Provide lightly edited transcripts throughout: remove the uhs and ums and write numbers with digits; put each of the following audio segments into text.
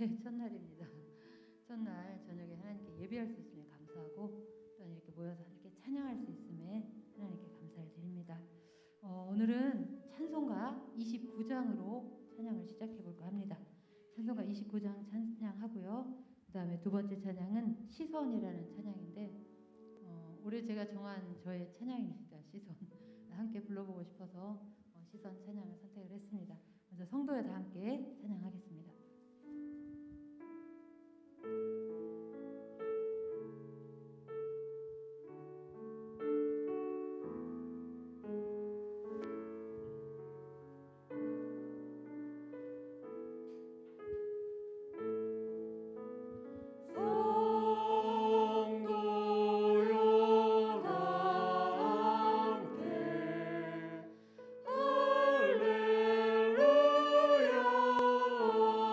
주일의 첫날입니다. 첫날 저녁에 하나님께 예배할 수 있으면 감사하고 또한 이렇게 모여서 함께 찬양할 수 있음에 하나님께 감사를 드립니다. 오늘은 찬송가 29장으로 찬양을 시작해 볼까 합니다. 찬송가 29장 찬양하고요. 그 다음에 두 번째 찬양은 시선이라는 찬양인데 올해 제가 정한 저의 찬양입니다. 시선. 함께 불러보고 싶어서 시선 찬양을 선택을 했습니다. 먼저 성도여 다 함께 찬양하겠습니다. 할렐루야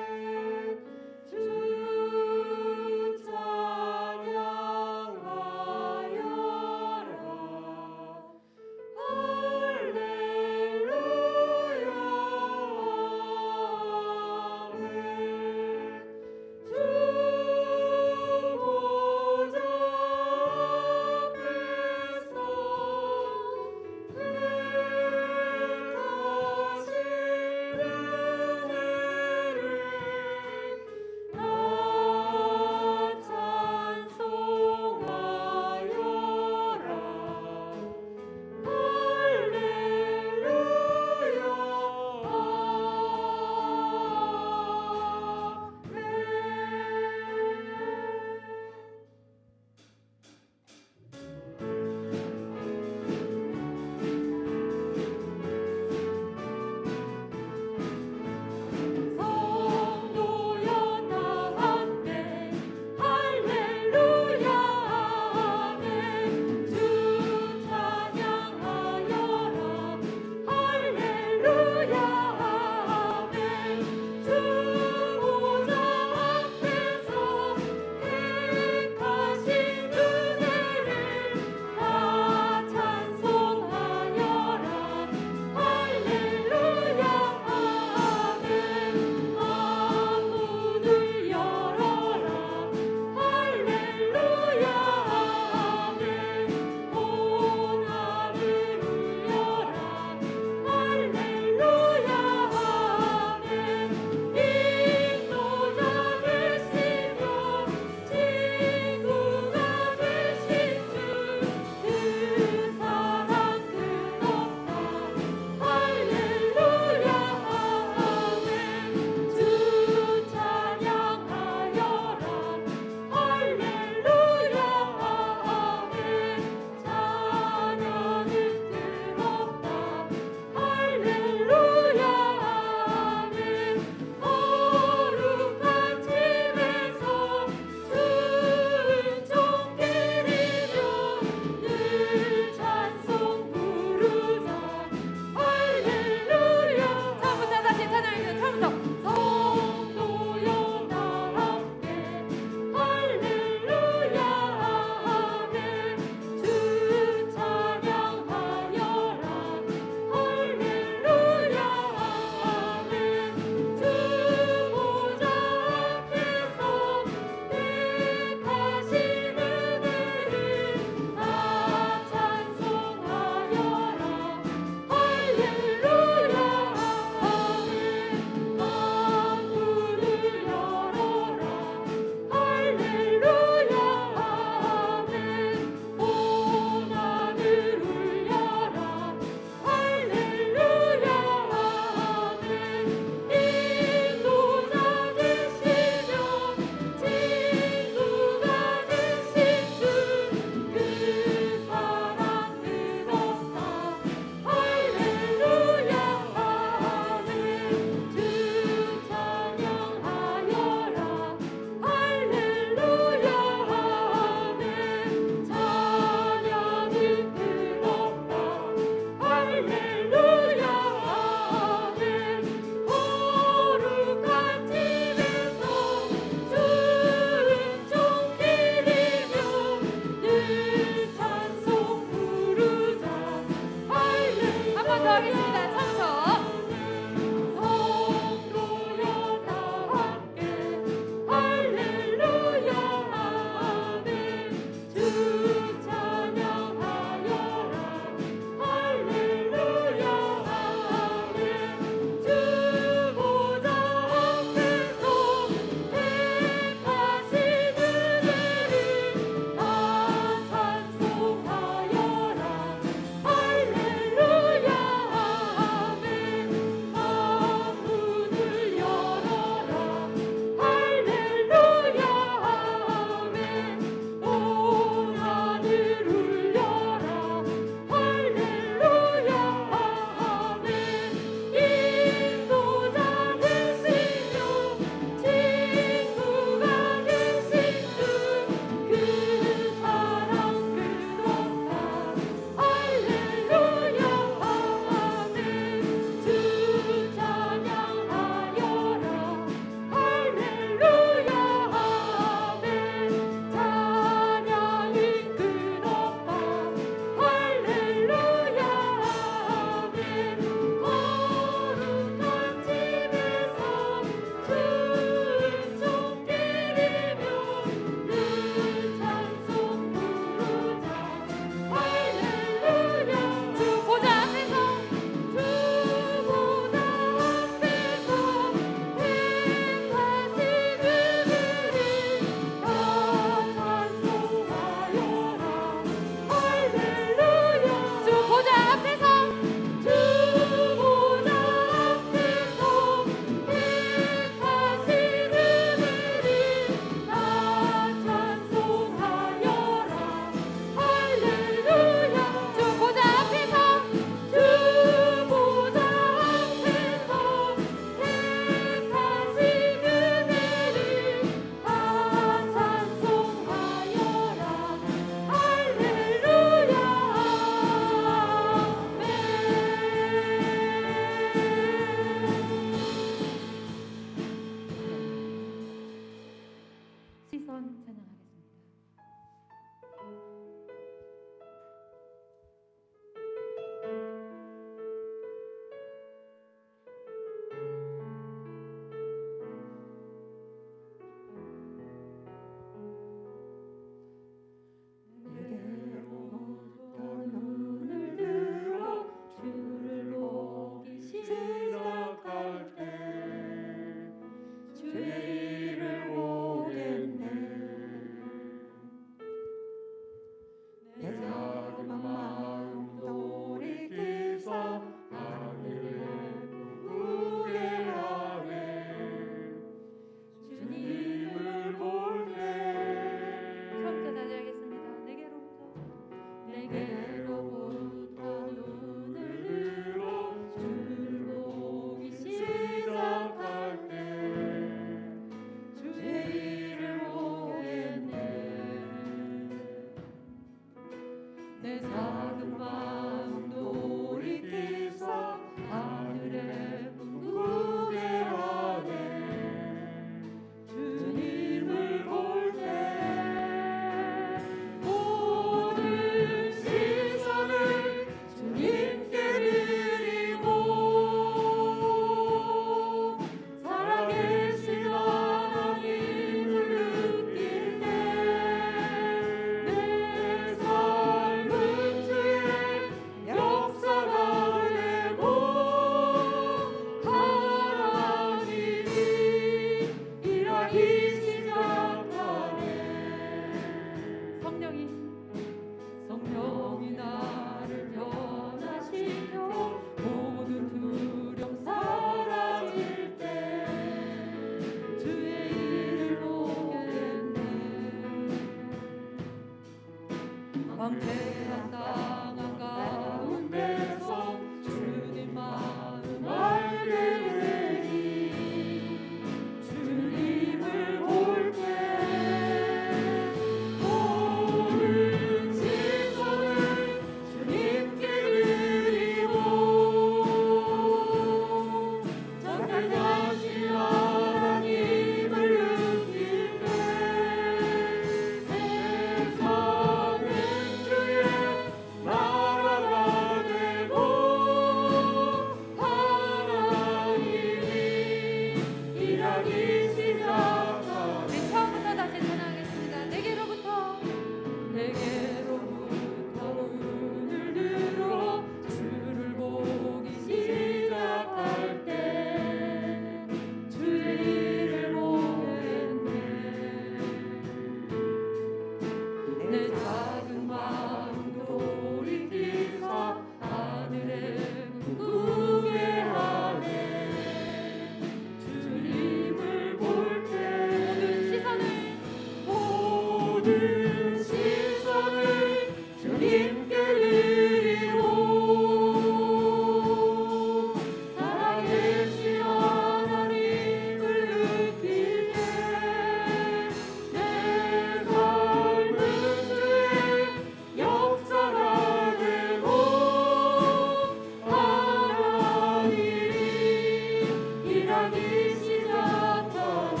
일하기 시작하네.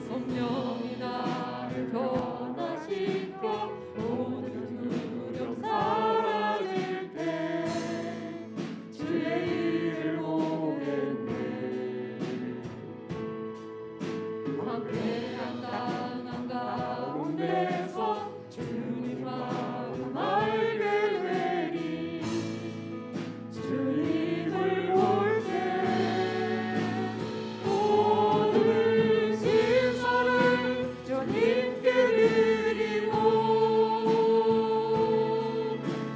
성령이 나를 변화시켜 모든 두려움 사라질 때 주의 일을 보겠네. 황폐한 땅 가운데서 주님 마음 알게 되리. 주님을 볼 때 모든 시선을 주님께 드리고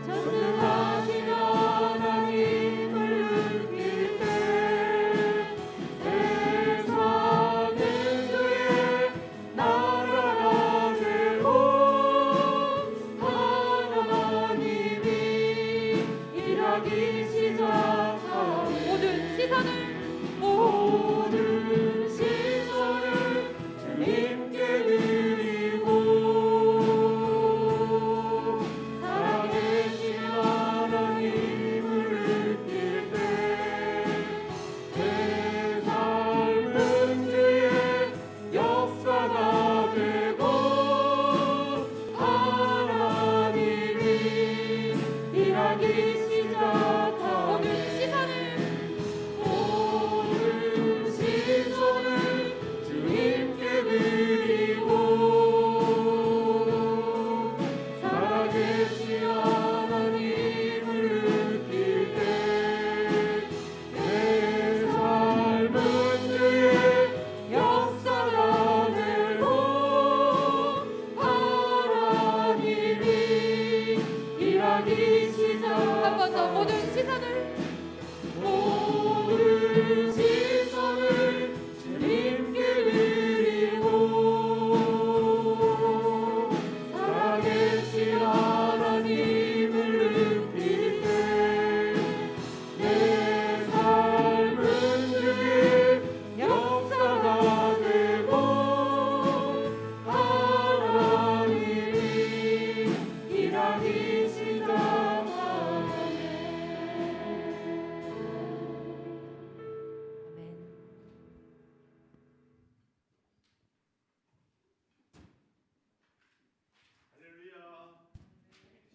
전능하신 하나님을 느낄 때 세상은 주의 나라가 되고 하나님이 일하기 시작하네. 모든 시선을 주님께 드리고 살아계신 하나님을 느낄 때 내 삶은 주의 역사가 되고 하나님이 일하기 시작하네. 모든 시선을 주님께 드리고 살아계신 하나님을 느낄 때 내 삶은 주의 역사가 되고 하나님이 일하기 시작. 한 번 더 모든 시선을 주님께 드리고 살아계신 하나님을 느낄 때 내 삶은 주의 역사가 되고 하나님이 일하기 시작하네. 할렐루야.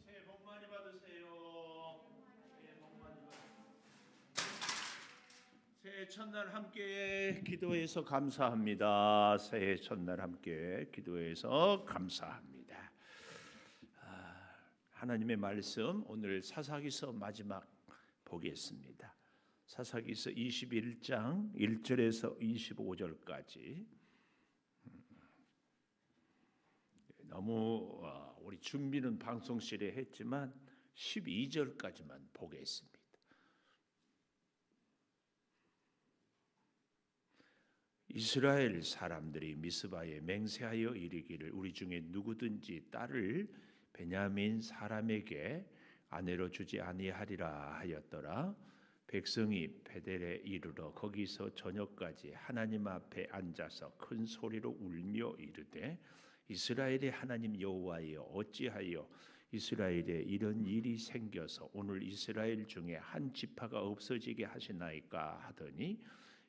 새해 복 많이 받으세요. 새해 복 많이 받으세요. 새해 첫날 함께 기도해서 감사합니다. 새해 첫날 함께 기도해서 감사합니다. 하나님의 말씀 오늘 사사기서 마지막 보겠습니다. 사사기서 21장 1절에서 25절까지. 너무 우리 준비는 방송실에 했지만 12절까지만 보겠습니다. 이스라엘 사람들이 미스바에 맹세하여 이르기를 우리 중에 누구든지 딸을 베냐민 사람에게 아내로 주지 아니하리라 하였더라. 백성이 베델에 이르러 거기서 저녁까지 하나님 앞에 앉아서 큰 소리로 울며 이르되 이스라엘의 하나님 여호와여 어찌하여 이스라엘에 이런 일이 생겨서 오늘 이스라엘 중에 한 지파가 없어지게 하시나이까 하더니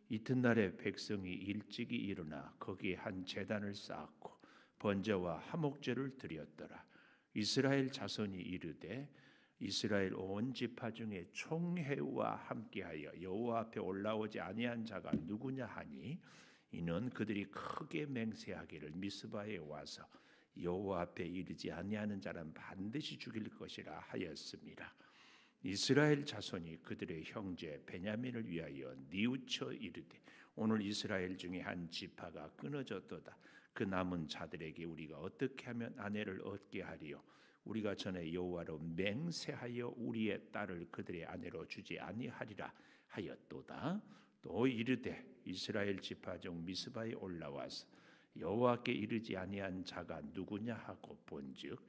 이튿날에 백성이 일찍이 일어나 거기에 한 제단을 쌓았고 번제와 화목제를 드렸더라. 이스라엘 자손이 이르되 이스라엘 온 지파 중에 총회와 함께하여 여호와 앞에 올라오지 아니한 자가 누구냐 하니 이는 그들이 크게 맹세하기를 미스바에 와서 여호와 앞에 이르지 아니하는 자는 반드시 죽일 것이라 하였습니다. 이스라엘 자손이 그들의 형제 베냐민을 위하여 뉘우쳐 이르되 오늘 이스라엘 중에 한 지파가 끊어졌도다. 그 남은 자들에게 우리가 어떻게 하면 아내를 얻게 하리요? 우리가 전에 여호와로 맹세하여 우리의 딸을 그들의 아내로 주지 아니하리라 하였도다. 또 이르되 이스라엘 지파 중 미스바에 올라와서 여호와께 이르지 아니한 자가 누구냐 하고 본즉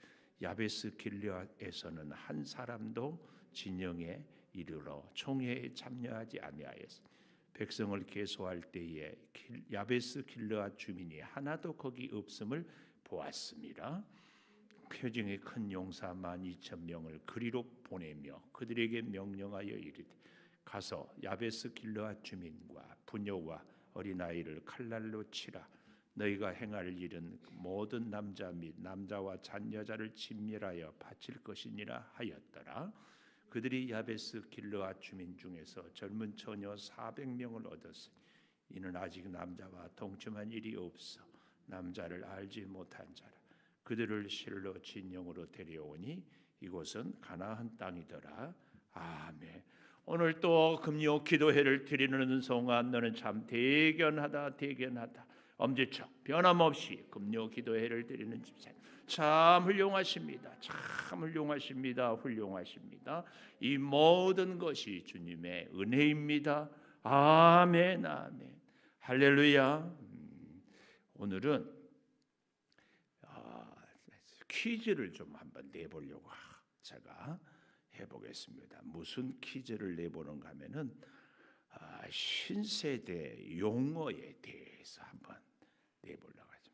야베스 길르앗에서는 한 사람도 진영에 이르러 총회에 참여하지 아니하였으니 백성을 계수할 때에 야베스 길르앗 주민이 하나도 거기 없음을 보았습니다. 표징의 큰 용사 12,000명을 그리로 보내며 그들에게 명령하여 이르되 가서 야베스 길르앗 주민과 부녀와 어린아이를 칼날로 치라. 너희가 행할 일은 모든 남자 및 남자와 잔여자를 진멸하여 바칠 것이니라 하였더라. 그들이 야베스 길르앗 주민 중에서 젊은 처녀 400명을 얻었으니 이는 아직 남자와 동침한 일이 없어 남자를 알지 못한 자라. 그들을 실로 진영으로 데려오니 이곳은 가나안 땅이더라. 아멘. 오늘 또 금요 기도회를 드리는 동안 너는 참 대견하다. 엄지척 변함없이 금요 기도회를 드리는 집사 참 훌륭하십니다. 참 훌륭하십니다. 이 모든 것이 주님의 은혜입니다. 아멘. 할렐루야. 오늘은 퀴즈를 좀 한번 내보려고 제가 해보겠습니다. 무슨 퀴즈를 내보는가 하면은 신세대 용어에 대해서 한번 내보려고 하죠.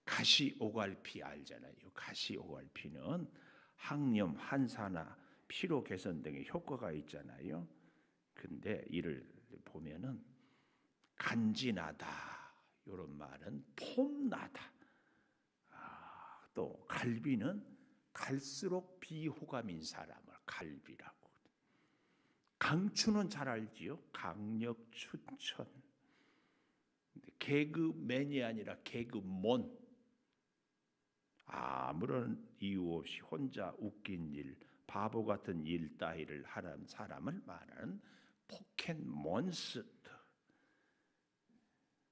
가시오갈피 알잖아요. 가시오갈피는 항염, 한사나 피로 개선 등의 효과가 있잖아요. 근데 이를 보면은 간지나다 이런 말은 폼나다. 또 갈비는 갈수록 비호감인 사람을 갈비라고. 강추는 잘 알지요. 강력 추천. 개그맨이 아니라 개그몬. 아무런 이유 없이 혼자 웃긴 일, 바보 같은 일 따위를 하는 사람을 말하는 포켓몬스터.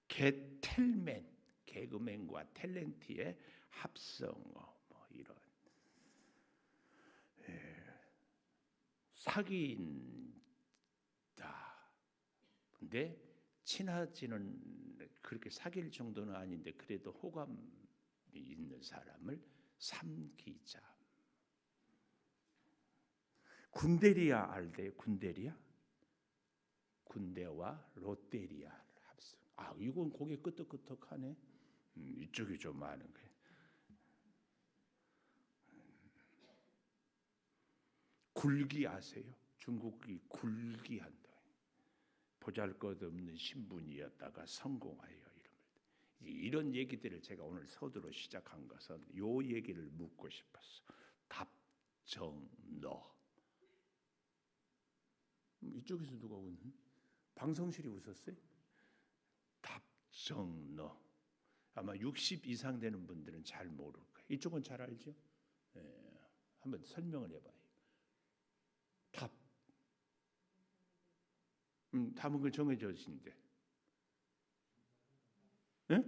개텔맨, 개그맨과 탤런트의 합성어 이런. 사귄다. 근데 친하지는 그렇게 사귈 정도는 아닌데 그래도 호감이 있는 사람을 삼기자. 군대리아 알대요? 군대리아? 군대와 롯데리아를 합성. 이건 고개 끄덕끄덕하네. 이쪽이 좀 많은 거예요. 굴기 아세요? 중국이 굴기한다. 보잘것없는 신분이었다가 성공하여 이런 얘기들을 제가 오늘 서두로 시작한 것은 요 얘기를 묻고 싶었어. 답정너. 이쪽에서 누가 웃는? 방송실이 웃었어요? 답정너. 아마 60 이상 되는 분들은 잘 모를 거예요. 이쪽은 잘 알죠? 한번 설명을 해봐요. 답. 답은 그 정해졌는데. 네?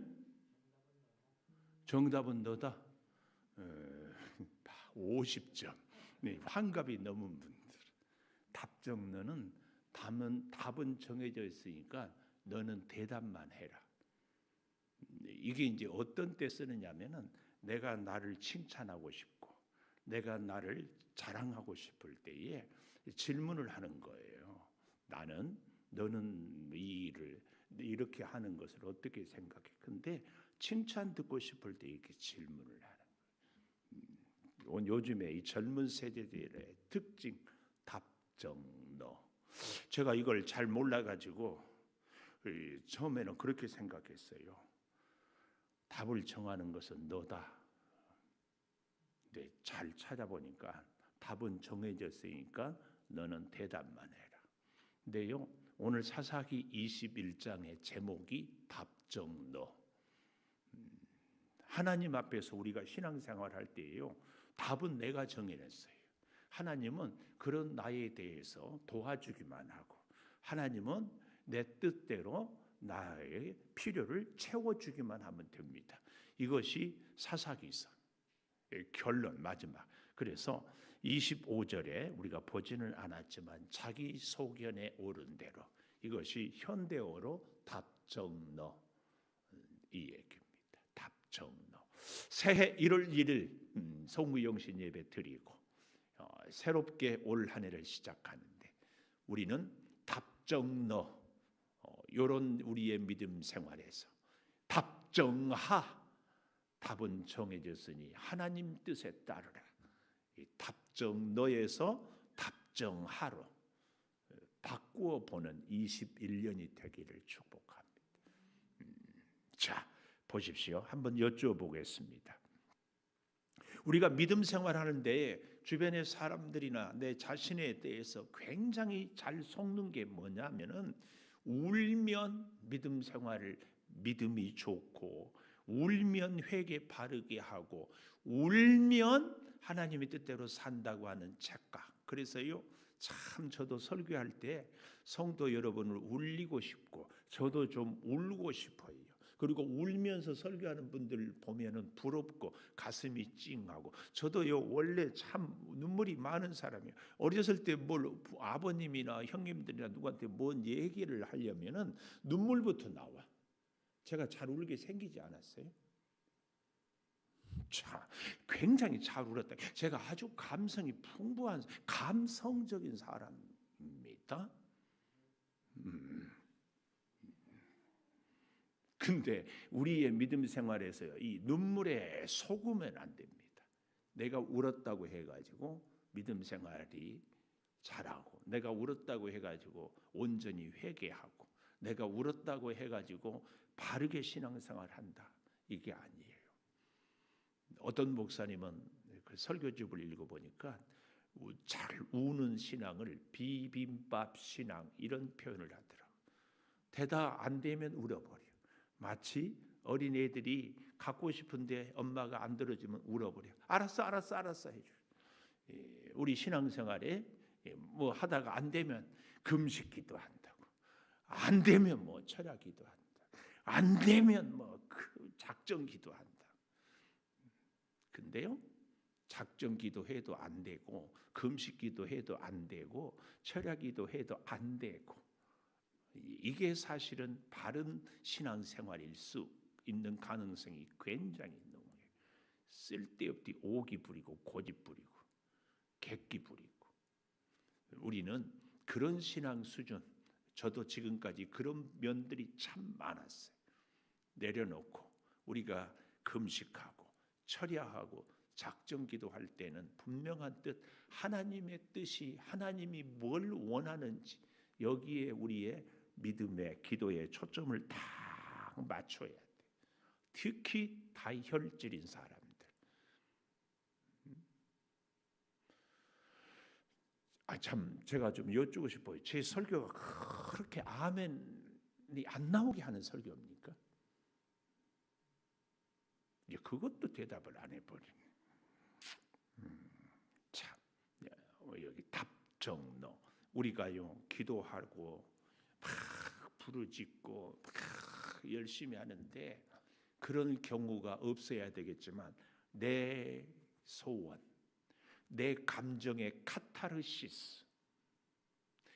정답은 너다. 50점. 네, 환갑이 넘은 분들. 답정너는 답은 정해져 있으니까 너는 대답만 해라. 이게 이제 어떤 때 쓰느냐면은 내가 나를 칭찬하고 싶고 내가 나를 자랑하고 싶을 때에 질문을 하는 거예요. 너는 이 일을 이렇게 하는 것을 어떻게 생각해? 근데 칭찬 듣고 싶을 때 이렇게 질문을 하는 거예요. 요즘에 이 젊은 세대들의 특징 답정너. 제가 이걸 잘 몰라가지고 처음에는 그렇게 생각했어요. 답을 정하는 것은 너다. 근데 잘 찾아보니까 답은 정해졌으니까 너는 대답만 해라. 근데요, 오늘 사사기 21장의 제목이 답정너. 하나님 앞에서 우리가 신앙생활 할 때에요, 답은 내가 정해냈어요. 하나님은 그런 나에 대해서 도와주기만 하고 하나님은 내 뜻대로 나의 필요를 채워주기만 하면 됩니다. 이것이 사사기서 결론 마지막. 그래서 25절에 우리가 보지는 않았지만 자기 소견에 오른 대로 이것이 현대어로 답정너 이 얘기입니다. 답정너. 새해 1월 1일 송구영신 예배 드리고 새롭게 올 한 해를 시작하는데 우리는 답정너 이런 우리의 믿음 생활에서 답정하. 답은 정해졌으니 하나님 뜻에 따르라. 이 답정너에서 답정하로 바꾸어 보는 21년이 되기를 축복합니다. 자, 보십시오. 한번 여쭤보겠습니다. 우리가 믿음 생활하는데 주변의 사람들이나 내 자신에 대해서 굉장히 잘 속는 게 뭐냐면은, 울면 믿음 생활을 믿음이 좋고, 울면 회개 바르게 하고, 울면 하나님의 뜻대로 산다고 하는 착각. 그래서요, 참 저도 설교할 때 성도 여러분을 울리고 싶고, 저도 좀 울고 싶어요. 그리고 울면서 설교하는 분들 보면은 부럽고 가슴이 찡하고, 저도요 원래 참 눈물이 많은 사람이에요. 어렸을 때 뭘 아버님이나 형님들이나 누구한테 뭔 얘기를 하려면은 눈물부터 나와. 제가 잘 울게 생기지 않았어요? 자, 굉장히 잘 울었다. 제가 아주 감성이 풍부한 감성적인 사람입니다. 근데 우리의 믿음 생활에서 이 눈물에 속으면 안 됩니다. 내가 울었다고 해가지고 믿음 생활이 잘하고, 내가 울었다고 해가지고 온전히 회개하고, 내가 울었다고 해가지고 바르게 신앙생활한다, 이게 아니에요. 어떤 목사님은 그 설교집을 읽어보니까 잘 우는 신앙을 비빔밥 신앙 이런 표현을 하더라고요. 대답 안 되면 울어버려. 마치 어린애들이 갖고 싶은데 엄마가 안 들어주면 울어버려. 알았어 해줘. 우리 신앙생활에 뭐 하다가 안 되면 금식기도 한다고, 안 되면 뭐 철야기도 한다, 안 되면 뭐 작정기도 한다. 근데요, 작정기도 해도 안 되고, 금식기도 해도 안 되고, 철야기도 해도 안 되고, 이게 사실은 바른 신앙생활일 수 있는 가능성이 굉장히 있는 거예요. 쓸데없이 오기 부리고 고집 부리고 객기 부리고. 우리는 그런 신앙 수준, 저도 지금까지 그런 면들이 참 많았어요. 내려놓고 우리가 금식하고 철야하고 작정기도 할 때는 분명한 뜻, 하나님의 뜻이, 하나님이 뭘 원하는지 여기에 우리의 믿음의 기도의 초점을 딱 맞춰야 돼. 특히 다혈질인 사람들. 참 제가 좀 여쭈고 싶어요. 제 설교가 그렇게 아멘이 안 나오게 하는 설교입니까? 그것도 대답을 안 해버리네. 참, 여기 답정너. 우리가요 기도하고 막 부르짖고 막 열심히 하는데, 그런 경우가 없어야 되겠지만, 내 소원, 내 감정의 카타르시스,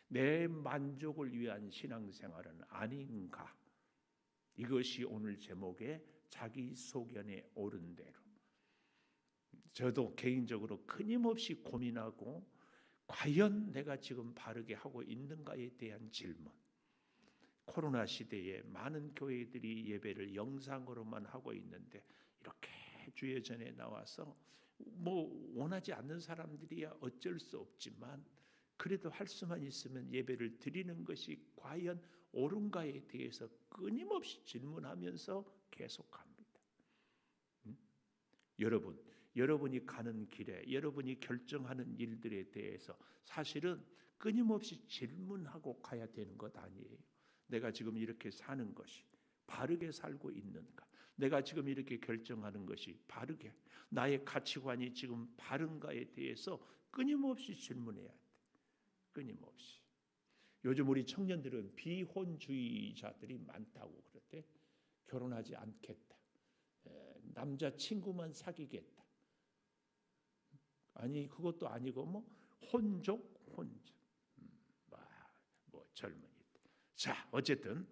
내 만족을 위한 신앙생활은 아닌가? 이것이 오늘 제목의 자기 소견에 옳은 대로. 저도 개인적으로 끊임없이 고민하고, 과연 내가 지금 바르게 하고 있는가에 대한 질문. 코로나 시대에 많은 교회들이 예배를 영상으로만 하고 있는데, 이렇게 주의 전에 나와서 뭐 원하지 않는 사람들이야 어쩔 수 없지만, 그래도 할 수만 있으면 예배를 드리는 것이 과연 옳은가에 대해서 끊임없이 질문하면서 계속합니다. 여러분이 가는 길에, 여러분이 결정하는 일들에 대해서 사실은 끊임없이 질문하고 가야 되는 것 아니에요. 내가 지금 이렇게 사는 것이 바르게 살고 있는가? 내가 지금 이렇게 결정하는 것이 바르게, 나의 가치관이 지금 바른가에 대해서 끊임없이 질문해야 돼. 끊임없이. 요즘 우리 청년들은 비혼주의자들이 많다고 그러대. 결혼하지 않겠다. 남자 친구만 사귀겠다. 아니 그것도 아니고 뭐 혼족. 뭐 젊은이. 자, 어쨌든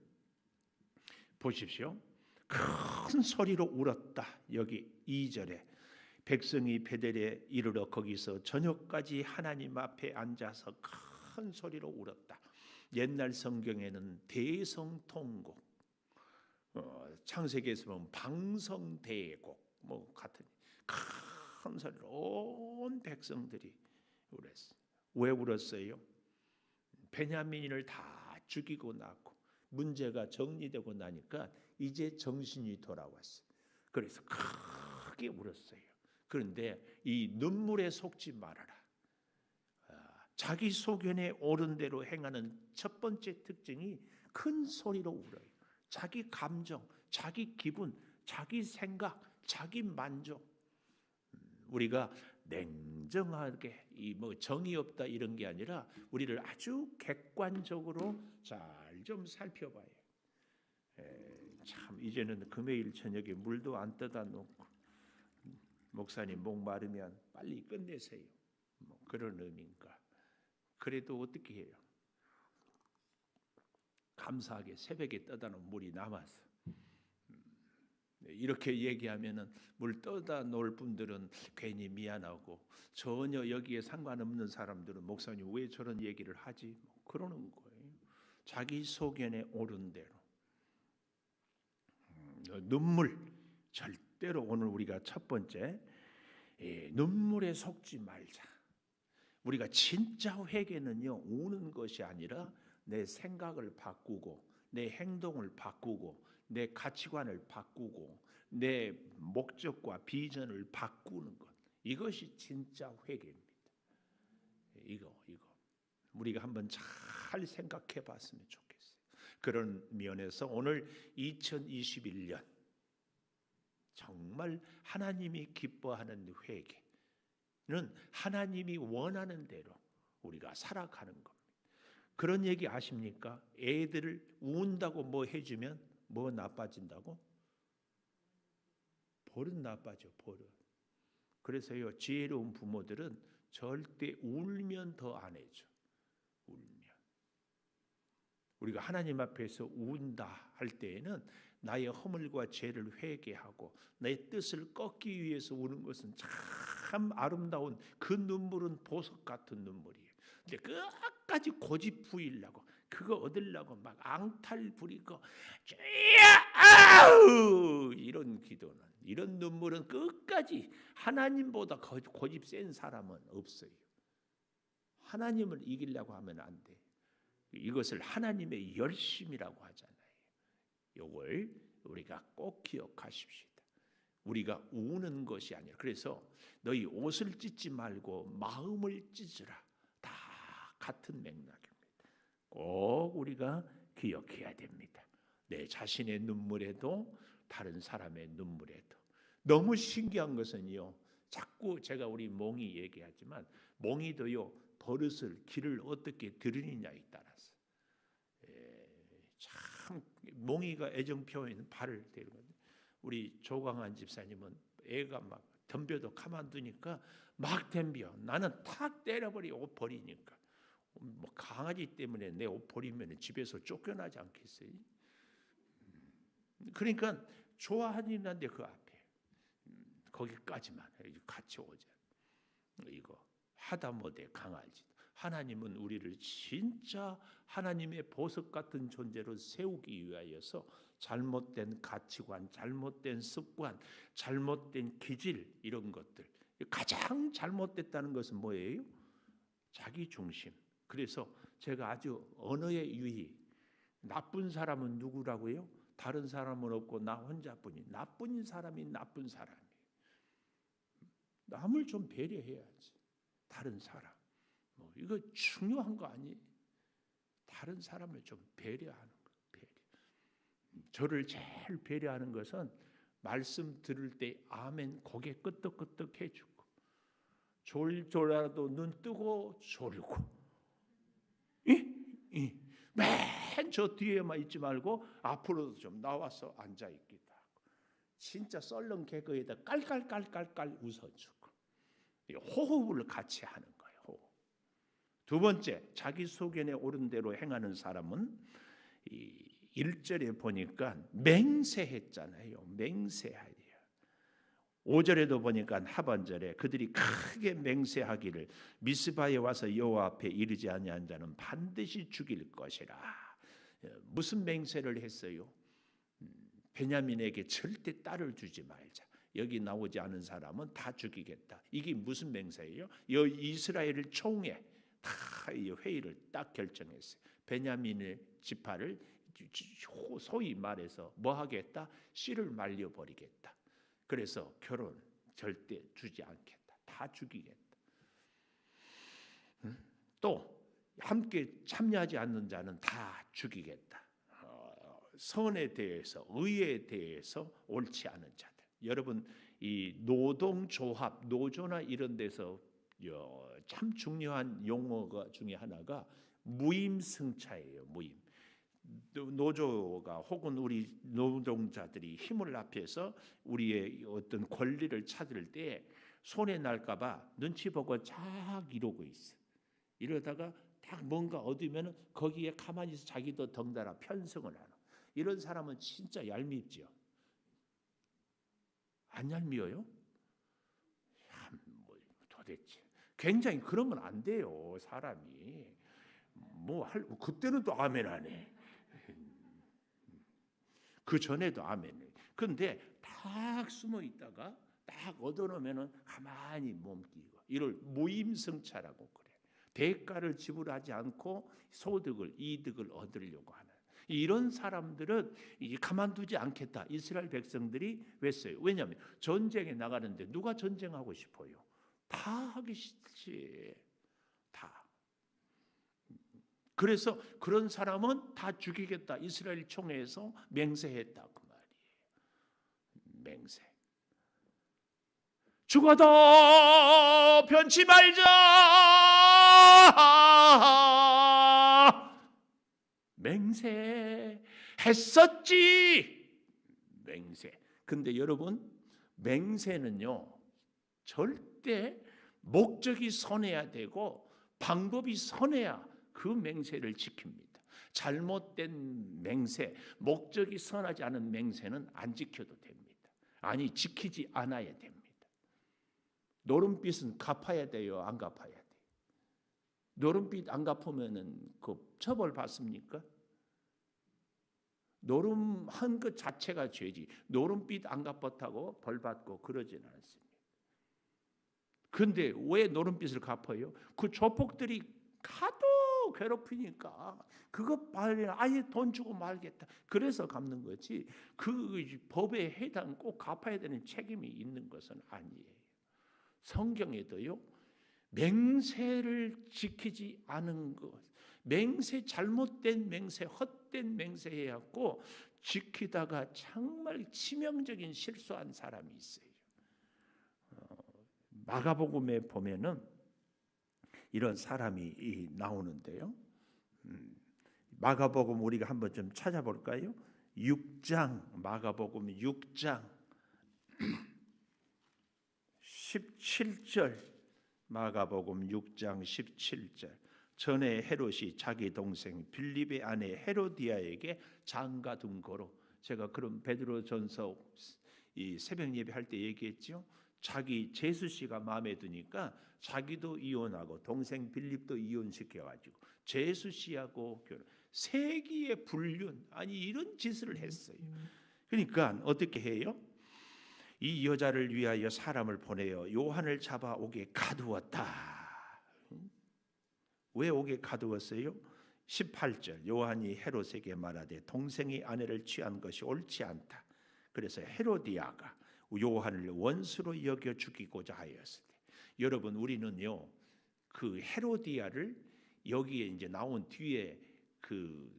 보십시오. 큰 소리로 울었다. 여기 2절에 백성이 베델에 이르러 거기서 저녁까지 하나님 앞에 앉아서 큰 소리로 울었다. 옛날 성경에는 대성통곡, 창세기에서 보면 방성대곡 뭐 같은 큰 소리로 온 백성들이 울었어요. 왜 울었어요? 베냐민을 다 죽이고 나고 문제가 정리되고 나니까 이제 정신이 돌아왔어요. 그래서 크게 울었어요. 그런데 이 눈물에 속지 말아라. 자기 소견에 옳은 대로 행하는 첫 번째 특징이 큰 소리로 울어요. 자기 감정, 자기 기분, 자기 생각, 자기 만족. 우리가 냉정하게 이 뭐 정이 없다 이런 게 아니라 우리를 아주 객관적으로 잘 좀 살펴봐요. 참 이제는 금요일 저녁에 물도 안 떠다 놓고 목사님 목마르면 빨리 끝내세요. 뭐 그런 의미인가? 그래도 어떻게 해요? 감사하게 새벽에 떠다 놓은 물이 남았어. 이렇게 얘기하면은 물 떠다 놓을 분들은 괜히 미안하고 전혀 여기에 상관없는 사람들은 목사님 왜 저런 얘기를 하지? 뭐 그러는 거예요. 자기 소견에 옳은 대로. 눈물 절대로 오늘 우리가 첫 번째 눈물에 속지 말자. 우리가 진짜 회개는요 우는 것이 아니라 내 생각을 바꾸고 내 행동을 바꾸고 내 가치관을 바꾸고 내 목적과 비전을 바꾸는 것, 이것이 진짜 회개입니다. 이거 우리가 한번 잘 생각해 봤으면 좋겠어요. 그런 면에서 오늘 2021년 정말 하나님이 기뻐하는 회개는 하나님이 원하는 대로 우리가 살아가는 겁니다. 그런 얘기 아십니까? 애들을 운다고 뭐 해주면 뭐 나빠진다고? 버릇 나빠져, 버릇. 그래서요 지혜로운 부모들은 절대 울면 더 안 해줘. 울면 우리가 하나님 앞에서 운다 할 때에는 나의 허물과 죄를 회개하고 내 뜻을 꺾기 위해서 우는 것은 참 아름다운 그 눈물은 보석 같은 눈물이에요. 근데 끝까지 고집 부리려고 그거 얻으려고 막 앙탈 부리고 아우 이런 기도는 이런 눈물은 끝까지 하나님보다 고집 센 사람은 없어요. 하나님을 이기려고 하면 안 돼. 이것을 하나님의 열심이라고 하잖아요. 이걸 우리가 꼭 기억하십시오. 우리가 우는 것이 아니라 그래서 너희 옷을 찢지 말고 마음을 찢으라. 다 같은 맥락입니다. 꼭 우리가 기억해야 됩니다. 내 자신의 눈물에도 다른 사람의 눈물에도. 너무 신기한 것은요. 자꾸 제가 우리 몽이 얘기하지만 몽이도요. 버릇을 길을 어떻게 들으느냐에 따라서 참 몽이가 애정 표현은 발을 대는 건데 우리 조광한 집사님은 애가 막 덤벼도 가만두니까 막 덤벼. 나는 탁 때려버리 옷 버리니까 뭐 강아지 때문에 내 옷 버리면 집에서 쫓겨나지 않겠어요? 그러니까 좋아하는데 그 앞에 거기까지만 같이 오자. 이거 하다못해 강아지. 하나님은 우리를 진짜 하나님의 보석 같은 존재로 세우기 위하여서 잘못된 가치관, 잘못된 습관, 잘못된 기질 이런 것들 가장 잘못됐다는 것은 뭐예요? 자기 중심. 그래서 제가 아주 언어의 유희 나쁜 사람은 누구라고요? 다른 사람은 없고 나 혼자뿐이 나쁜 사람이 나쁜 사람이에요. 남을 좀 배려해야지. 다른 사람. 뭐 이거 중요한 거 아니에요? 다른 사람을 좀 배려하는 거. 배려. 저를 제일 배려하는 것은 말씀 들을 때 아멘 고개 끄덕끄덕 해주고 졸라도 눈 뜨고 졸고 맨 저 뒤에만 있지 말고 앞으로도 좀 나와서 앉아 있기도 하고 진짜 썰렁 개그에다 깔깔깔깔깔 웃어주고 호흡을 같이 하는 거예요. 호흡. 두 번째 자기 소견에 옳은 대로 행하는 사람은 이 1절에 보니까 맹세했잖아요. 맹세하리라. 5절에도 보니까 하반절에 그들이 크게 맹세하기를 미스바에 와서 여호와 앞에 이르지 아니한 자는 반드시 죽일 것이라. 무슨 맹세를 했어요? 베냐민에게 절대 딸을 주지 말자. 여기 나오지 않은 사람은 다 죽이겠다. 이게 무슨 맹세예요? 이스라엘을 총회 다 이 회의를 딱 결정했어요. 베냐민의 지파를 소위 말해서 뭐 하겠다? 씨를 말려버리겠다. 그래서 결혼 절대 주지 않겠다. 다 죽이겠다. 또 함께 참여하지 않는 자는 다 죽이겠다. 선에 대해서, 의에 대해서 옳지 않은 자들. 여러분, 이 노동조합, 노조나 이런 데서 참 중요한 용어가 중에 하나가 무임승차예요. 무임. 노조가 혹은 우리 노동자들이 힘을 합해서 우리의 어떤 권리를 찾을 때 손해 날까봐 눈치 보고 쫙 이러고 있어. 이러다가 딱 뭔가 얻으면 거기에 가만히 있어 자기도 덩달아 편성을 하는. 이런 사람은 진짜 얄밉죠. 안 얄미워요? 뭐 도대체 굉장히 그러면 안 돼요. 사람이 그때는 또 아멘하네. 그 전에도 아멘해. 근데 딱 숨어 있다가 딱 얻어놓으면은 가만히 몸끼고 이를 무임승차라고 그래. 대가를 지불하지 않고 소득을 이득을 얻으려고 하는 이런 사람들은 가만두지 않겠다. 이스라엘 백성들이 했어요. 왜냐하면 전쟁에 나가는데 누가 전쟁하고 싶어요? 다 하기 싫지. 다. 그래서 그런 사람은 다 죽이겠다. 이스라엘 총회에서 맹세했다 그 말이에요. 맹세. 죽어도 변치 말자. 맹세했었지. 맹세. 근데 여러분, 맹세는요 절대 목적이 선해야 되고 방법이 선해야 그 맹세를 지킵니다. 잘못된 맹세, 목적이 선하지 않은 맹세는 안 지켜도 됩니다. 아니, 지키지 않아야 됩니다. 노름빚은 갚아야 돼요, 안 갚아야 돼요? 노름빚 안 갚으면은 그 처벌 받습니까? 노름한 것 자체가 죄지. 노름빚 안 갚았다고 벌 받고 그러지는 않습니다. 그런데 왜 노름빚을 갚아요? 그 조폭들이 하도 괴롭히니까 그거 빨리 아예 돈 주고 말겠다. 그래서 갚는 거지. 그 법에 해당 꼭 갚아야 되는 책임이 있는 것은 아니에요. 성경에도요. 맹세를 지키지 않은 것, 맹세 잘못된 맹세, 헛된 맹세해갖고 지키다가 정말 치명적인 실수한 사람이 있어요. 마가복음에 보면은 이런 사람이 나오는데요. 마가복음 우리가 한번 좀 찾아볼까요? 6장, 마가복음 6장 17절, 마가복음 6장 17절. 전에 헤롯이 자기 동생 빌립의 아내 헤로디아에게 장가둔 거로, 제가 그런 베드로전서 이 새벽 예배할 때 얘기했죠. 자기 제수 씨가 마음에 드니까 자기도 이혼하고 동생 빌립도 이혼시켜가지고 제수 씨하고 결혼, 세기의 불륜, 아니 이런 짓을 했어요. 그러니까 어떻게 해요? 이 여자를 위하여 사람을 보내어 요한을 잡아 옥에 가두었다. 왜 옥에 가두었어요? 18절, 요한이 헤롯에게 말하되 동생이 아내를 취한 것이 옳지 않다. 그래서 헤로디아가 요한을 원수로 여겨 죽이고자 하였을 때, 여러분 우리는요 그 헤로디아를 여기에 이제 나온 뒤에 그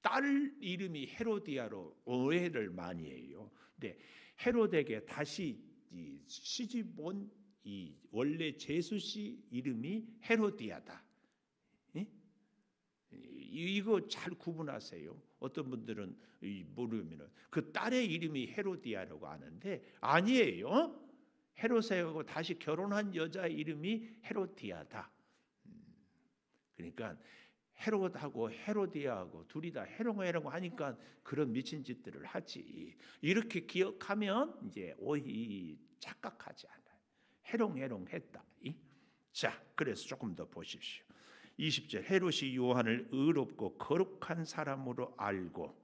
딸 이름이 헤로디아로 오해를 많이 해요. 근데 헤롯에게 다시 시집 온 이 원래 제수 씨 이름이 헤로디아다. 이거 잘 구분하세요. 어떤 분들은 모르면 그 딸의 이름이 헤로디아라고 하는데 아니에요. 헤롯하고 다시 결혼한 여자 이름이 헤로디아다. 그러니까 헤롯하고 헤로디아하고 둘이 다 해롱해롱 하니까 그런 미친 짓들을 하지. 이렇게 기억하면 이제 오히 착각하지 않아요. 해롱해롱했다. 자, 그래서 조금 더 보십시오. 20절, 헤롯이 요한을 의롭고 거룩한 사람으로 알고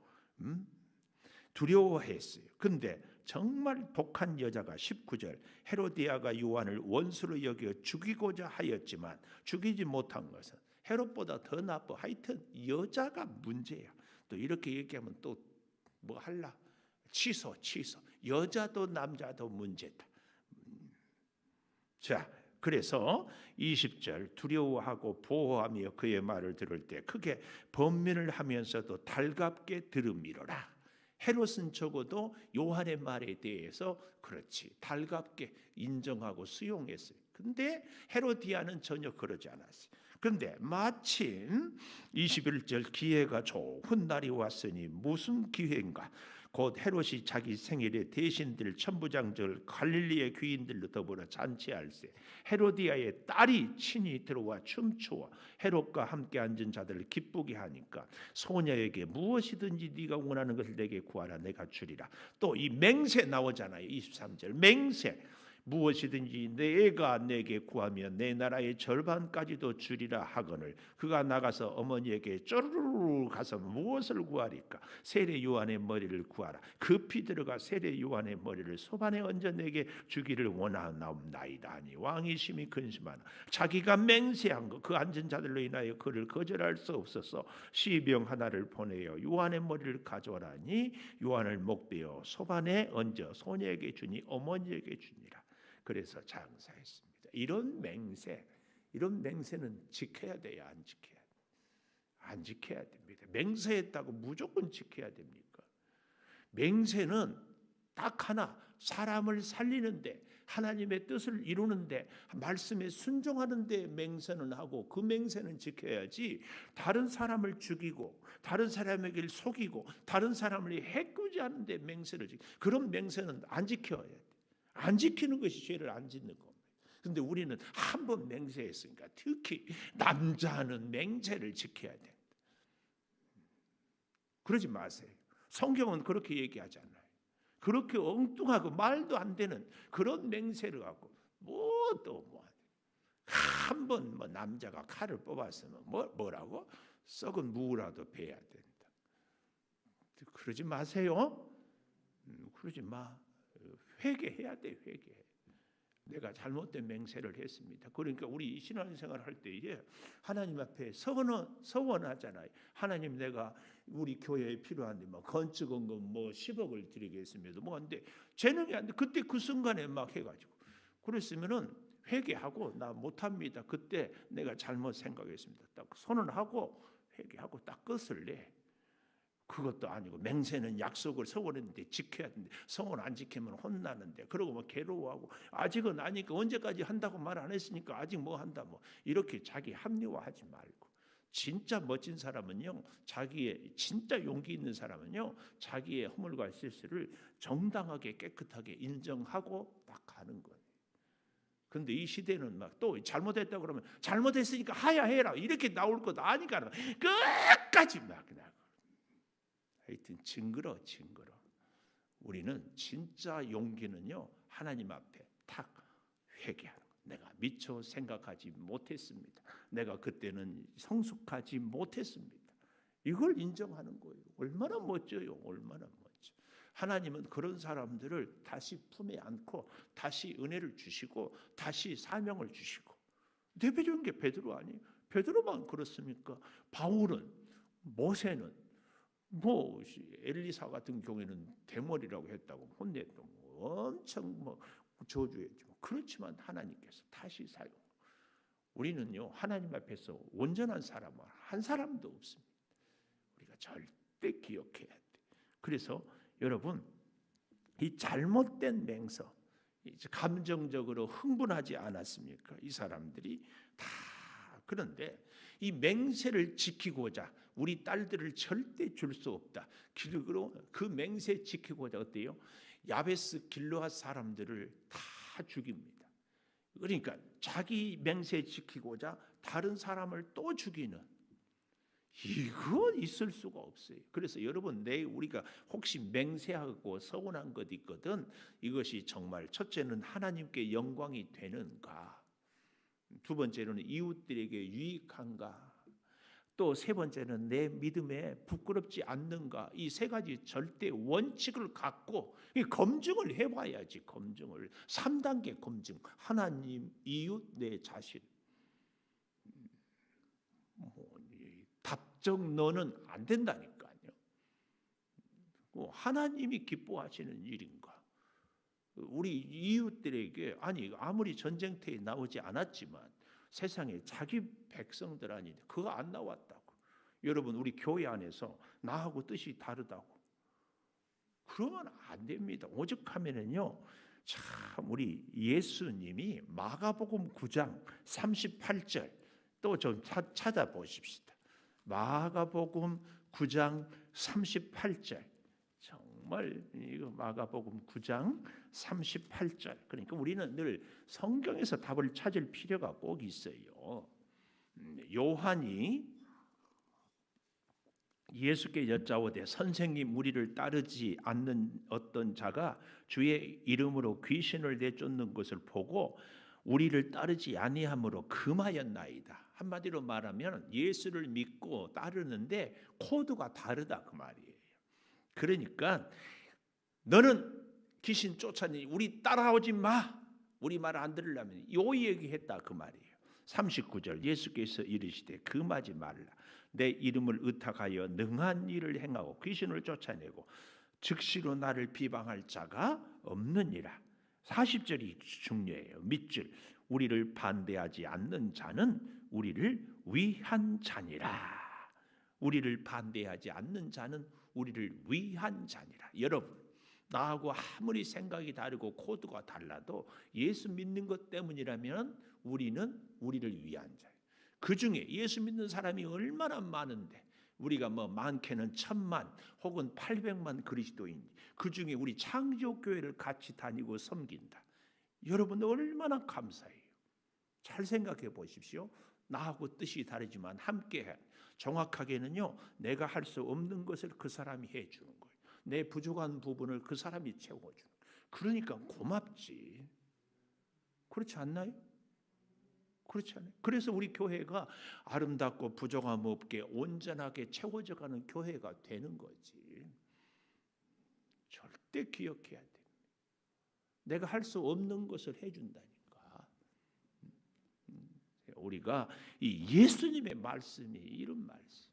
두려워했어요. 근데 정말 독한 여자가 19절 헤로디아가 요한을 원수로 여겨 죽이고자 하였지만 죽이지 못한 것은 헤롯보다 더 나빠. 하여튼 여자가 문제야. 또 이렇게 얘기하면 또 뭐 할라? 취소. 여자도 남자도 문제다. 자, 그래서 20절 두려워하고 보호하며 그의 말을 들을 때 크게 번민을 하면서도 달갑게 들음이로라. 헤롯은 적어도 요한의 말에 대해서 그렇지 달갑게 인정하고 수용했어요. 근데 헤로디아는 전혀 그러지 않았어요. 그런데 마침 21절 기회가 좋은 날이 왔으니 무슨 기회인가? 곧 헤롯이 자기 생일에 대신들 천부장들 갈릴리의 귀인들로 더불어 잔치할세 헤로디아의 딸이 친히 들어와 춤추어 헤롯과 함께 앉은 자들을 기쁘게 하니까 소녀에게 무엇이든지 네가 원하는 것을 내게 구하라 내가 주리라. 또 이 맹세 나오잖아요. 23절 맹세 무엇이든지 내가 내게 구하면 내 나라의 절반까지도 주리라 하거늘 그가 나가서 어머니에게 쪼르르 가서 무엇을 구하리까? 세례 요한의 머리를 구하라. 급히 들어가 세례 요한의 머리를 소반에 얹어 내게 주기를 원하나이다 하니 왕이 심히 근심하나 자기가 맹세한 것 그 앉은 자들로 인하여 그를 거절할 수 없어서 시병 하나를 보내어 요한의 머리를 가져오라니 요한을 목베어 소반에 얹어 소녀에게 주니 어머니에게 주니라. 그래서 장사했습니다. 이런 맹세는 지켜야 돼요, 안 지켜야 돼요? 안 지켜야 됩니다. 맹세했다고 무조건 지켜야 됩니까? 맹세는 딱 하나, 사람을 살리는데 하나님의 뜻을 이루는데 말씀에 순종하는데 맹세는 하고 그 맹세는 지켜야지 다른 사람을 죽이고 다른 사람에게 속이고 다른 사람을 해코지하는데 맹세를 그런 맹세는 안 지켜야 돼. 안 지키는 것이 죄를 안 짓는 겁니다. 그런데 우리는 한 번 맹세했으니까 특히 남자는 맹세를 지켜야 된다. 그러지 마세요. 성경은 그렇게 얘기하지 않아요. 그렇게 엉뚱하고 말도 안 되는 그런 맹세를 하고 한 번 남자가 칼을 뽑았으면 뭐라고? 썩은 무라도 베야 된다. 그러지 마세요. 그러지 마. 회개해야 돼. 회개. 내가 잘못된 맹세를 했습니다. 그러니까 우리 신앙생활 할 때에 하나님 앞에 서원하잖아요. 하나님 내가 우리 교회에 필요한데 뭐 건축원금 10억을 드리겠습니다. 근데 재능이 안 돼. 그때 그 순간에 막 해가지고 그랬으면은 회개하고 나 못합니다. 그때 내가 잘못 생각했습니다. 딱 선언하고 회개하고 딱 끝을 내. 그것도 아니고 맹세는 약속을 서원했는데 지켜야 되는데 서원 안 지키면 혼나는데 그러고 괴로워하고 아직은 아니까 언제까지 한다고 말 안 했으니까 아직 뭐 한다 이렇게 자기 합리화하지 말고 진짜 멋진 사람은요 자기의 진짜 용기 있는 사람은요 자기의 허물과 실수를 정당하게 깨끗하게 인정하고 딱 가는 거예요. 근데 이 시대는 막 또 잘못했다 그러면 잘못했으니까 하야해라 이렇게 나올 것 아니까 끝까지 막 그냥 하여튼 징그러. 우리는 진짜 용기는요 하나님 앞에 탁 회개하는 거. 내가 미처 생각하지 못했습니다. 내가 그때는 성숙하지 못했습니다. 이걸 인정하는 거예요. 얼마나 멋져요. 얼마나 멋져. 하나님은 그런 사람들을 다시 품에 안고 다시 은혜를 주시고 다시 사명을 주시고 대표적인 게 베드로 아니에요. 베드로만 그렇습니까? 바울은 모세는 엘리사 같은 경우에는 대머리라고 했다고 혼냈던 엄청 저주했지. 그렇지만 하나님께서 다시 사용. 우리는요 하나님 앞에서 온전한 사람은 한 사람도 없습니다. 우리가 절대 기억해야 돼. 그래서 여러분 이 잘못된 맹서, 감정적으로 흥분하지 않았습니까? 이 사람들이 다 그런데 이 맹세를 지키고자 우리 딸들을 절대 줄 수 없다. 그리고 그 맹세 지키고자 어때요? 야베스 길르앗 사람들을 다 죽입니다. 그러니까 자기 맹세 지키고자 다른 사람을 또 죽이는 이건 있을 수가 없어요. 그래서 여러분 내일 우리가 혹시 맹세하고 서운한 것 있거든 이것이 정말 첫째는 하나님께 영광이 되는가 두 번째로는 이웃들에게 유익한가 또 세 번째는 내 믿음에 부끄럽지 않는가. 이 세 가지 절대 원칙을 갖고 이 검증을 해봐야지. 검증을 3단계 검증. 하나님, 이웃, 내 자신. 답정 너는 안 된다니까요. 하나님이 기뻐하시는 일인가? 우리 이웃들에게 아무리 전쟁터에 나오지 않았지만 세상에 자기 백성들 아닌데 그거 안 나왔다고. 여러분 우리 교회 안에서 나하고 뜻이 다르다고 그러면 안 됩니다. 오죽하면은요. 참 우리 예수님이 마가복음 9장 38절 또 좀 찾아보십시다. 마가복음 9장 38절 정말 이거 마가복음 9장 38절 그러니까 우리는 늘 성경에서 답을 찾을 필요가 꼭 있어요. 요한이 예수께 여짜오되 선생님 우리를 따르지 않는 어떤 자가 주의 이름으로 귀신을 내쫓는 것을 보고 우리를 따르지 아니함으로 금하였나이다. 한마디로 말하면 예수를 믿고 따르는데 코드가 다르다 그 말이에요. 그러니까 너는 귀신 쫓아내니 우리 따라오지 마. 우리 말 안 들으려면 요 얘기했다 그 말이에요. 39절 예수께서 이르시되 금하지 말라. 내 이름을 의탁하여 능한 일을 행하고 귀신을 쫓아내고 즉시로 나를 비방할 자가 없느니라. 40절이 중요해요. 밑줄 우리를 반대하지 않는 자는 우리를 위한 자니라. 우리를 반대하지 않는 자는 우리를 위한 자니라. 여러분 나하고 아무리 생각이 다르고 코드가 달라도 예수 믿는 것 때문이라면 우리는 우리를 위한 자예요. 그 중에 예수 믿는 사람이 얼마나 많은데 우리가 뭐 많게는 1000만 혹은 800만 그리스도인 그 중에 우리 창조교회를 같이 다니고 섬긴다. 여러분 얼마나 감사해요. 잘 생각해 보십시오. 나하고 뜻이 다르지만 함께해. 정확하게는요 내가 할 수 없는 것을 그 사람이 해주는 거예요. 내 부족한 부분을 그 사람이 채워주는 거예요. 그러니까 고맙지. 그렇지 않나요? 그렇지 않아요? 그래서 우리 교회가 아름답고 부족함 없게 온전하게 채워져가는 교회가 되는 거지. 절대 기억해야 돼. 내가 할 수 없는 것을 해준다니까. 우리가 이 예수님의 말씀이 이런 말씀.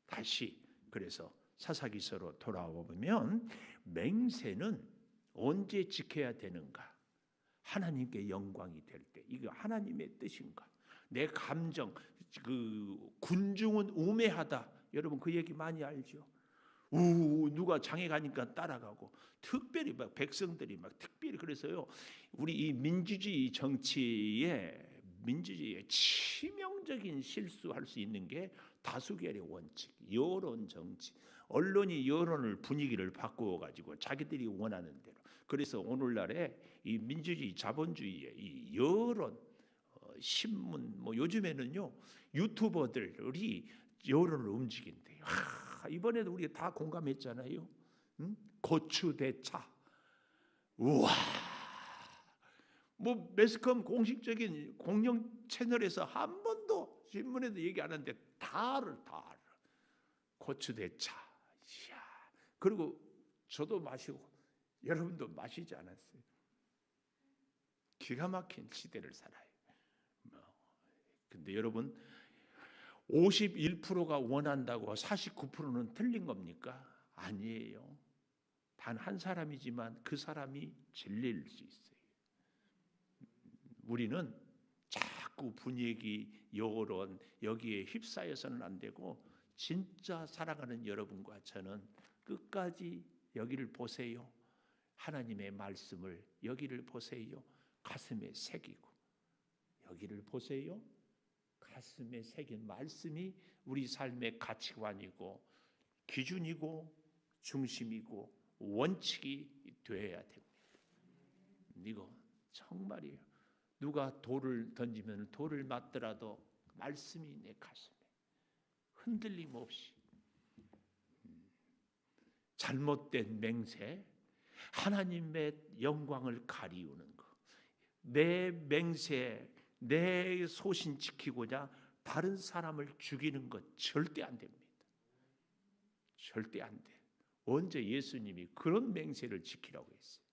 다시 그래서 사사기서로 돌아와 보면 맹세는 언제 지켜야 되는가? 하나님께 영광이 될 때. 이거 하나님의 뜻인가? 내 감정 그 군중은 우매하다. 여러분 그 얘기 많이 알죠? 누가 장에 가니까 따라가고 특별히 막 백성들이 막 특별히 그래서요. 우리 이 민주주의 정치에 치명적인 실수할 수 있는 게 다수결의 원칙, 여론 정치. 언론이 여론을 분위기를 바꾸어 가지고 자기들이 원하는 대로. 그래서 오늘날에 이 민주주의 자본주의의 이 여론 신문 뭐 요즘에는요 유튜버들이 여론을 움직인대요. 이번에도 우리가 다 공감했잖아요. 고추 대차. 우와. 뭐 매스컴 공식적인 공영 채널에서 한 번도 신문에도 얘기 안 하는데 다 알아. 고추 대차. 이야. 그리고 저도 마시고 여러분도 마시지 않았어요. 기가 막힌 시대를 살아요. 근데 여러분 51%가 원한다고 49%는 틀린 겁니까? 아니에요. 단 한 사람이지만 그 사람이 진리일 수 있어요. 우리는 자꾸 분위기, 여론 여기에 휩싸여서는 안 되고 진짜 사랑하는 여러분과 저는 끝까지 여기를 보세요. 하나님의 말씀을 여기를 보세요. 가슴에 새기고 여기를 보세요. 가슴에 새긴 말씀이 우리 삶의 가치관이고 기준이고 중심이고 원칙이 되어야 됩니다. 이거 정말이에요. 누가 돌을 던지면 돌을 맞더라도 말씀이 내 가슴에 흔들림 없이. 잘못된 맹세, 하나님의 영광을 가리우는 것. 내 맹세, 내 소신 지키고자 다른 사람을 죽이는 것 절대 안 됩니다. 절대 안 돼. 언제 예수님이 그런 맹세를 지키라고 했어요.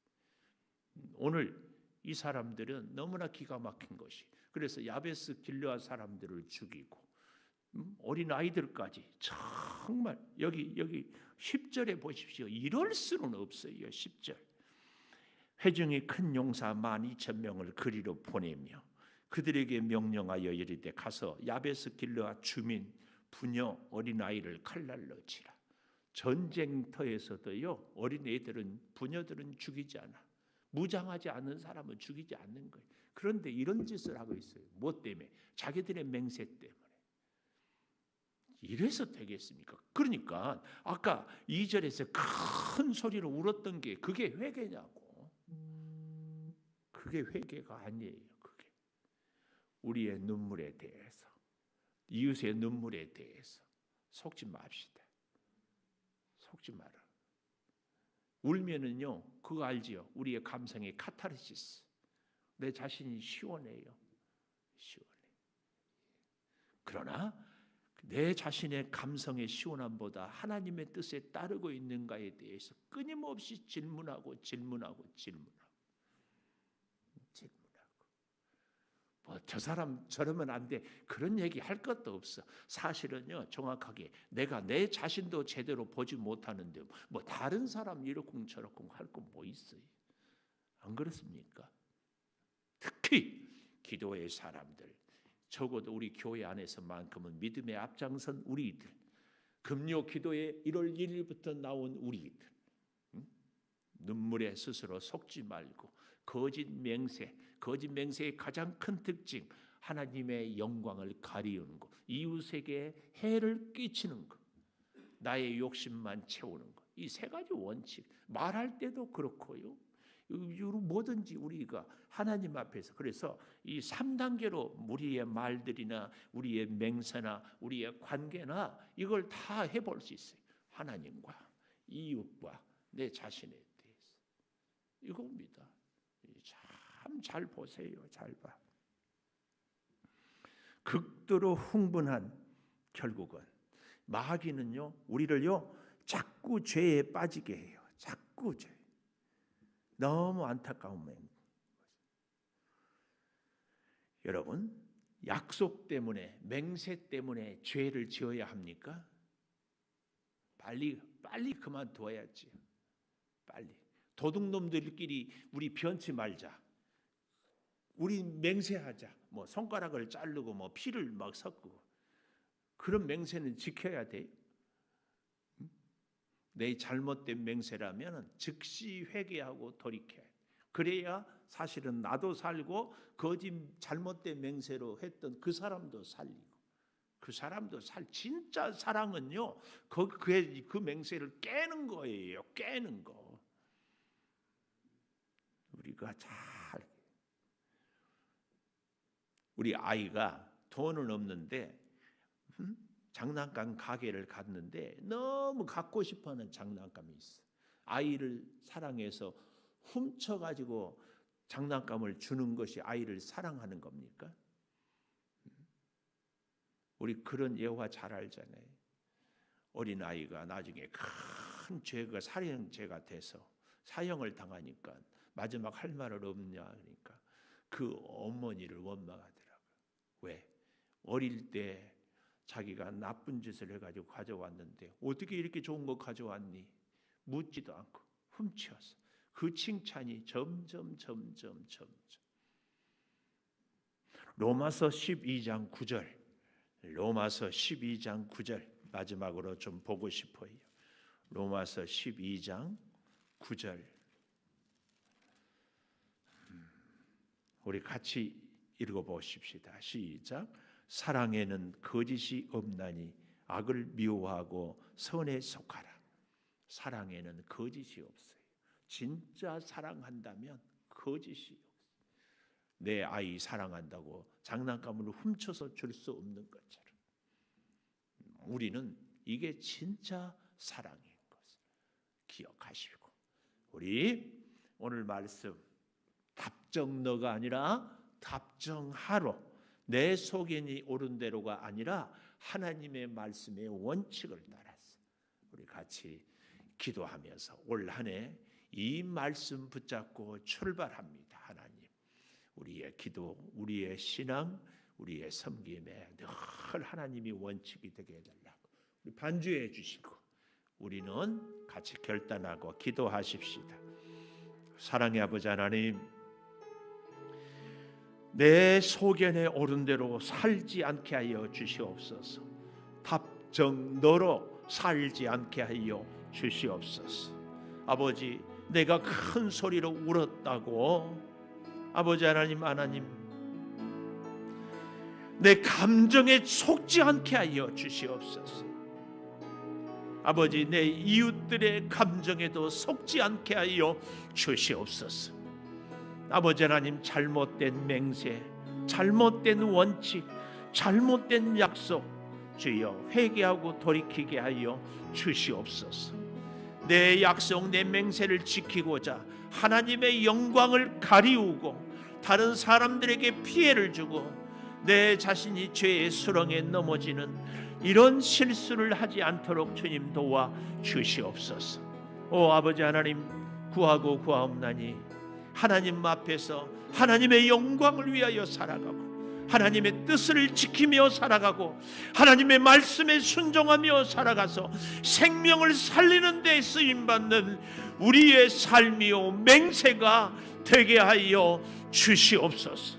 오늘 이 사람들은 너무나 기가 막힌 것이, 그래서 야베스 길르앗 사람들을 죽이고 어린 아이들까지, 정말 여기 10절에 보십시오. 이럴 수는 없어요. 10절. 회중이 큰 용사 12,000명을 그리로 보내며 그들에게 명령하여 이르되 가서 야베스 길르앗 주민 부녀 어린 아이를 칼날로 치라. 전쟁터에서도요, 어린 애들은 부녀들은 죽이지 않아. 무장하지 않은 사람은 죽이지 않는 거예요. 그런데 이런 짓을 하고 있어요. 뭐 때문에? 자기들의 맹세 때문에. 이래서 되겠습니까? 그러니까 아까 2절에서 큰 소리로 울었던 게 그게 회개냐고. 그게 회개가 아니에요. 그게 우리의 눈물에 대해서, 이웃의 눈물에 대해서 속지 맙시다. 속지 마라. 울면은요, 그거 알지요? 우리의 감성의 카타르시스. 내 자신이 시원해요. 시원해. 그러나 내 자신의 감성의 시원함보다 하나님의 뜻에 따르고 있는가에 대해서 끊임없이 질문하고 뭐 저 사람 저러면 안 돼, 그런 얘기 할 것도 없어. 사실은요, 정확하게 내가 내 자신도 제대로 보지 못하는데 뭐 다른 사람 이러쿵 저러쿵 할 거 뭐 있어요? 안 그렇습니까? 특히 기도의 사람들, 적어도 우리 교회 안에서만큼은 믿음의 앞장선 우리들, 금요 기도에 1월 1일부터 나온 우리들, 눈물에 스스로 속지 말고 거짓 맹세의 가장 큰 특징, 하나님의 영광을 가리우는 것, 이웃에게 해를 끼치는 것, 나의 욕심만 채우는 것. 이 세 가지 원칙, 말할 때도 그렇고요, 뭐든지 우리가 하나님 앞에서, 그래서 이 3단계로 우리의 말들이나 우리의 맹세나 우리의 관계나 이걸 다 해볼 수 있어요. 하나님과 이웃과 내 자신에 대해서. 이겁니다. 참 잘 보세요. 잘 봐. 극도로 흥분한, 결국은 마귀는요, 우리를요 자꾸 죄에 빠지게 해요. 자꾸 죄. 너무 안타까운 맹. 여러분, 약속 때문에, 맹세 때문에 죄를 지어야 합니까? 빨리 그만둬야지. 빨리. 도둑놈들끼리 우리 변치 말자. 우리 맹세하자. 뭐 손가락을 자르고 뭐 피를 막 섞고, 그런 맹세는 지켜야 돼요. 내 잘못된 맹세라면 즉시 회개하고 돌이켜야 돼. 그래야 사실은 나도 살고 거짓 잘못된 맹세로 했던 그 사람도 살리고, 그 사람도 진짜 사랑은요, 그 맹세를 깨는 거예요. 깨는 거. 우리가 우리 아이가 돈은 없는데 장난감 가게를 갔는데 너무 갖고 싶어하는 장난감이 있어. 아이를 사랑해서 훔쳐가지고 장난감을 주는 것이 아이를 사랑하는 겁니까? 우리 그런 예화 잘 알잖아요. 어린 아이가 나중에 큰 죄가 살인죄가 돼서 사형을 당하니까 마지막 할 말은 없냐 하니까 그 어머니를 원망하더라고요. 왜? 어릴 때 자기가 나쁜 짓을 해가지고 가져왔는데 어떻게 이렇게 좋은 거 가져왔니? 묻지도 않고 훔쳐서. 그 칭찬이 점점. 로마서 12장 9절. 로마서 12장 9절 마지막으로 좀 보고 싶어요. 로마서 12장 9절. 우리 같이 읽어보십시다. 시작. 사랑에는 거짓이 없나니 악을 미워하고 선에 속하라. 사랑에는 거짓이 없어요. 진짜 사랑한다면 거짓이 없어요. 내 아이 사랑한다고 장난감을 훔쳐서 줄 수 없는 것처럼 우리는 이게 진짜 사랑인 것을 기억하시고, 우리 오늘 말씀 답정너가 아니라 답정하로 내 소견이 옳은 대로가 아니라 하나님의 말씀의 원칙을 따라서 우리 같이 기도하면서 올 한 해 이 말씀 붙잡고 출발합니다. 하나님, 우리의 기도, 우리의 신앙, 우리의 섬김에 늘 하나님이 원칙이 되게 해달라고 우리 반주해 주시고 우리는 같이 결단하고 기도하십시다. 사랑의 아버지 하나님, 내 소견에 옳은 대로 살지 않게 하여 주시옵소서. 답정너로 살지 않게 하여 주시옵소서. 아버지, 내가 큰 소리로 울었다고 아버지 하나님, 내 감정에 속지 않게 하여 주시옵소서. 아버지, 내 이웃들의 감정에도 속지 않게 하여 주시옵소서. 아버지 하나님, 잘못된 맹세, 잘못된 원칙, 잘못된 약속 주여 회개하고 돌이키게 하여 주시옵소서. 내 약속, 내 맹세를 지키고자 하나님의 영광을 가리우고 다른 사람들에게 피해를 주고 내 자신이 죄의 수렁에 넘어지는 이런 실수를 하지 않도록 주님 도와 주시옵소서. 오 아버지 하나님, 구하고 구하옵나니 하나님 앞에서 하나님의 영광을 위하여 살아가고 하나님의 뜻을 지키며 살아가고 하나님의 말씀에 순종하며 살아가서 생명을 살리는 데 쓰임받는 우리의 삶이요 맹세가 되게 하여 주시옵소서.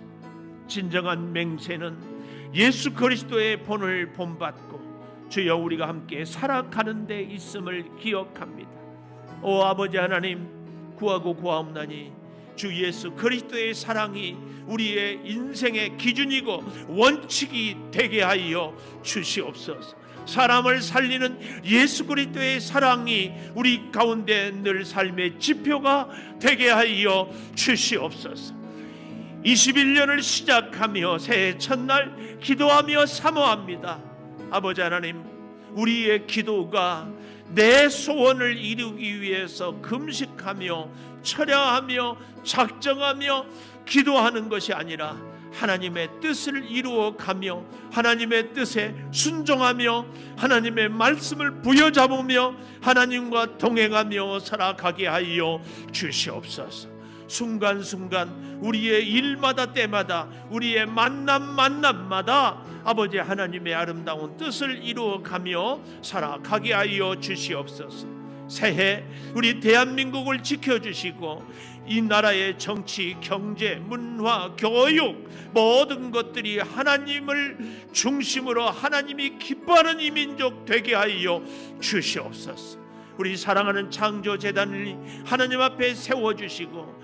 진정한 맹세는 예수 그리스도의 본을 본받고 주여 우리가 함께 살아가는 데 있음을 기억합니다. 오 아버지 하나님, 구하고 구하옵나니 주 예수 그리스도의 사랑이 우리의 인생의 기준이고 원칙이 되게 하여 주시옵소서. 사람을 살리는 예수 그리스도의 사랑이 우리 가운데 늘 삶의 지표가 되게 하여 주시옵소서. 21년을 시작하며 새해 첫날 기도하며 사모합니다. 아버지 하나님, 우리의 기도가 내 소원을 이루기 위해서 금식하며 철야하며 작정하며 기도하는 것이 아니라 하나님의 뜻을 이루어가며 하나님의 뜻에 순종하며 하나님의 말씀을 부여잡으며 하나님과 동행하며 살아가게 하여 주시옵소서. 순간순간 우리의 일마다 때마다 우리의 만남마다 아버지 하나님의 아름다운 뜻을 이루어가며 살아가게 하여 주시옵소서. 새해 우리 대한민국을 지켜주시고 이 나라의 정치, 경제, 문화, 교육 모든 것들이 하나님을 중심으로 하나님이 기뻐하는 이 민족 되게 하여 주시옵소서. 우리 사랑하는 창조재단을 하나님 앞에 세워주시고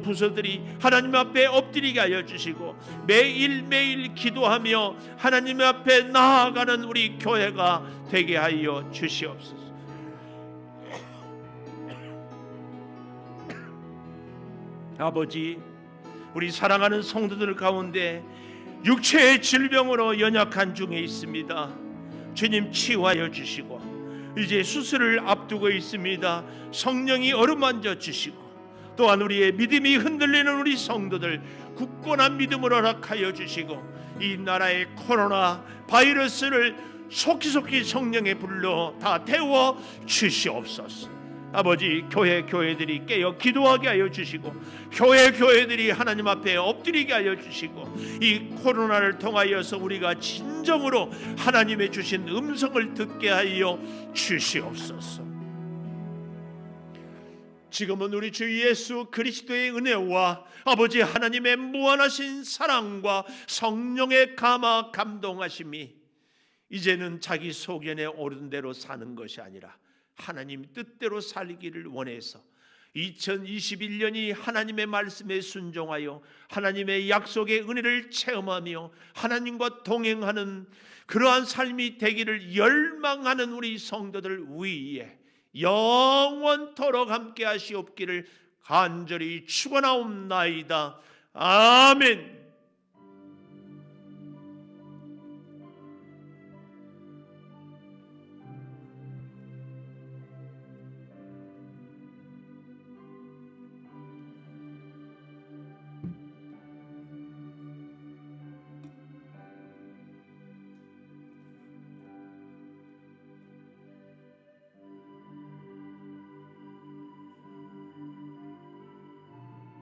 부서들이 하나님 앞에 엎드리게 하여 주시고 매일매일 기도하며 하나님 앞에 나아가는 우리 교회가 되게 하여 주시옵소서. 아버지, 우리 사랑하는 성도들 가운데 육체의 질병으로 연약한 중에 있습니다. 주님 치유하여 주시고 이제 수술을 앞두고 있습니다. 성령이 어루만져 주시고 또한 우리의 믿음이 흔들리는 우리 성도들 굳건한 믿음으로 허락하여 주시고 이 나라의 코로나 바이러스를 속히 성령의 불로 다 태워 주시옵소서. 아버지, 교회들이 깨어 기도하게 하여 주시고 교회들이 하나님 앞에 엎드리게 하여 주시고 이 코로나를 통하여서 우리가 진정으로 하나님의 주신 음성을 듣게 하여 주시옵소서. 지금은 우리 주 예수 그리스도의 은혜와 아버지 하나님의 무한하신 사랑과 성령의 감화 감동하심이 이제는 자기 소견에 옳은 대로 사는 것이 아니라 하나님 뜻대로 살기를 원해서 2021년이 하나님의 말씀에 순종하여 하나님의 약속의 은혜를 체험하며 하나님과 동행하는 그러한 삶이 되기를 열망하는 우리 성도들 위에 영원토록 함께 하시옵기를 간절히 축원하옵나이다. 아멘.